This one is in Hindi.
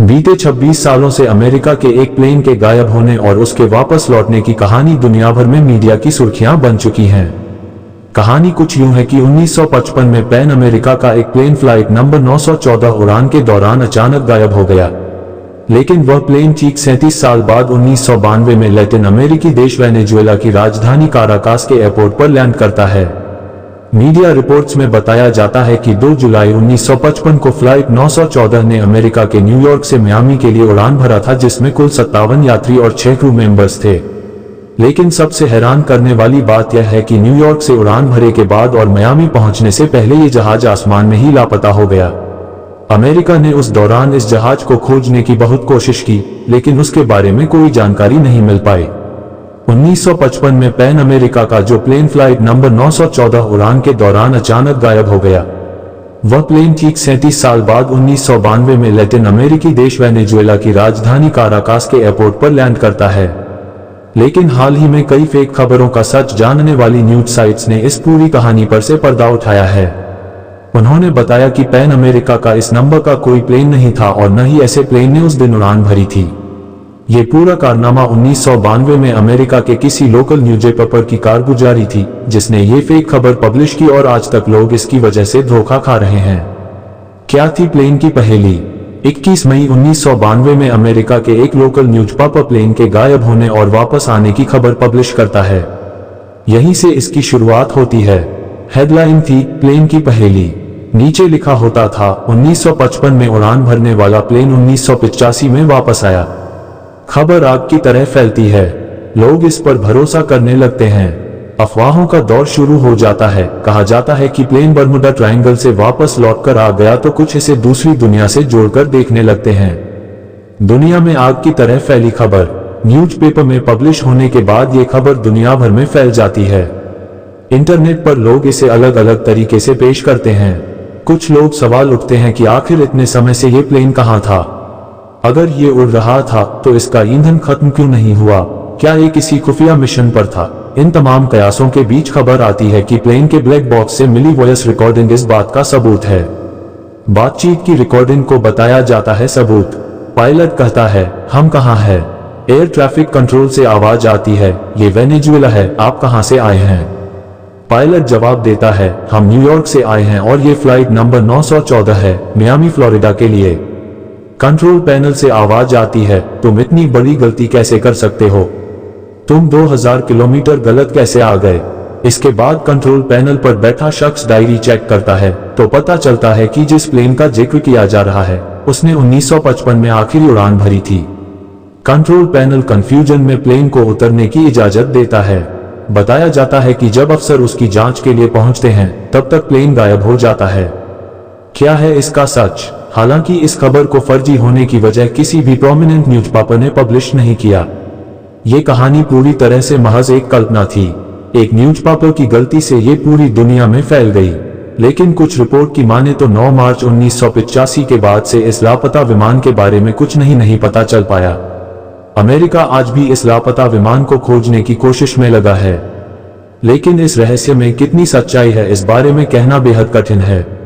बीते 26 सालों से अमेरिका के एक प्लेन के गायब होने और उसके वापस लौटने की कहानी दुनिया भर में मीडिया की सुर्खियां बन चुकी हैं। कहानी कुछ यूं है कि 1955 में पैन अमेरिका का एक प्लेन फ्लाइट नंबर 914 उड़ान के दौरान अचानक गायब हो गया। लेकिन वह प्लेन ठीक 37 साल बाद 1992 में लैटिन अमेरिकी देश वेनेजुएला की राजधानी काराकास के एयरपोर्ट पर लैंड करता है। मीडिया रिपोर्ट्स में बताया जाता है कि 2 जुलाई 1955 को फ्लाइट 914 ने अमेरिका के न्यूयॉर्क से मियामी के लिए उड़ान भरा था, जिसमें कुल 57 यात्री और 6 क्रू मेंबर्स थे। लेकिन सबसे हैरान करने वाली बात यह है कि न्यूयॉर्क से उड़ान भरे के बाद और मियामी पहुंचने से पहले ये जहाज आसमान में ही लापता हो गया। अमेरिका ने उस दौरान इस जहाज को खोजने की बहुत कोशिश की, लेकिन उसके बारे में कोई जानकारी नहीं मिल पाई। 1955 में पैन अमेरिका का जो प्लेन फ्लाइट नंबर 914 उड़ान के दौरान अचानक गायब हो गया। वह प्लेन ठीक 37 साल बाद 1992 में लैटिन अमेरिकी देश वेनेजुएला की राजधानी काराकास के एयरपोर्ट पर लैंड करता है। लेकिन हाल ही में कई फेक खबरों का सच जानने वाली न्यूज साइट्स ने इस पूरी कहानी पर से पर्दा उठाया है। उन्होंने बताया कि पैन अमेरिका का इस नंबर का कोई प्लेन नहीं था और न ही ऐसे प्लेन ने उस दिन उड़ान भरी थी। ये पूरा कारनामा 1992 में अमेरिका के किसी लोकल न्यूज़पेपर की कारगुजारी थी, जिसने ये फेक खबर पब्लिश की और आज तक लोग इसकी वजह से धोखा खा रहे हैं। क्या थी प्लेन की पहेली? 21 मई 1992 में अमेरिका के एक लोकल न्यूज़पेपर प्लेन के गायब होने और वापस आने की खबर पब्लिश करता है। यहीं से इसकी शुरुआत होती है। हेडलाइन थी प्लेन की पहेली। नीचे लिखा होता था 1955 में उड़ान भरने वाला प्लेन 1985 में वापस आया। खबर आग की तरह फैलती है। लोग इस पर भरोसा करने लगते हैं। अफवाहों का दौर शुरू हो जाता है। कहा जाता है कि प्लेन बर्मुडा ट्रायंगल से वापस लौटकर आ गया, तो कुछ इसे दूसरी दुनिया से जोड़कर देखने लगते हैं। दुनिया में आग की तरह फैली खबर न्यूज़पेपर में पब्लिश होने के बाद ये खबर दुनिया भर में फैल जाती है। इंटरनेट पर लोग इसे अलग अलग तरीके से पेश करते हैं। कुछ लोग सवाल उठते हैं कि आखिर इतने समय से ये प्लेन कहाँ था? अगर ये उड़ रहा था तो इसका ईंधन खत्म क्यों नहीं हुआ? क्या ये किसी खुफिया मिशन पर था? इन तमाम कयासों के बीच खबर आती है कि प्लेन के ब्लैक बॉक्स से मिली वॉइस रिकॉर्डिंग इस बात का सबूत है। बातचीत की रिकॉर्डिंग को बताया जाता है सबूत। पायलट कहता है, हम कहाँ हैं? एयर ट्रैफिक कंट्रोल से आवाज आती है, ये वेनेजुएला है, आप कहाँ से आए हैं? पायलट जवाब देता है, हम न्यूयॉर्क से आए हैं और ये फ्लाइट नंबर 914 है, मियामी फ्लोरिडा के लिए। कंट्रोल पैनल से आवाज आती है, तुम इतनी बड़ी गलती कैसे कर सकते हो? तुम 2000 किलोमीटर गलत कैसे आ गए? इसके बाद कंट्रोल पैनल पर बैठा शख्स डायरी चेक करता है तो पता चलता है कि जिस प्लेन का जिक्र किया जा रहा है उसने 1955 में आखिरी उड़ान भरी थी। कंट्रोल पैनल कंफ्यूजन में प्लेन को उतरने की इजाजत देता है। बताया जाता है कि जब अफसर उसकी जांच के लिए पहुंचते हैं तब तक प्लेन गायब हो जाता है। क्या है इसका सच? हालांकि इस खबर को फर्जी होने की वजह किसी भी प्रोमिनेंट न्यूज़पेपर ने पब्लिश नहीं किया। ये कहानी पूरी तरह से महज एक कल्पना थी। एक न्यूज़पेपर की गलती से ये पूरी दुनिया में फैल गई। लेकिन कुछ रिपोर्ट की माने तो 9 मार्च 1985 के बाद से इस लापता विमान के बारे में कुछ नहीं पता चल पाया। अमेरिका आज भी इस लापता विमान को खोजने की कोशिश में लगा है। लेकिन इस रहस्य में कितनी सच्चाई है, इस बारे में कहना बेहद कठिन है।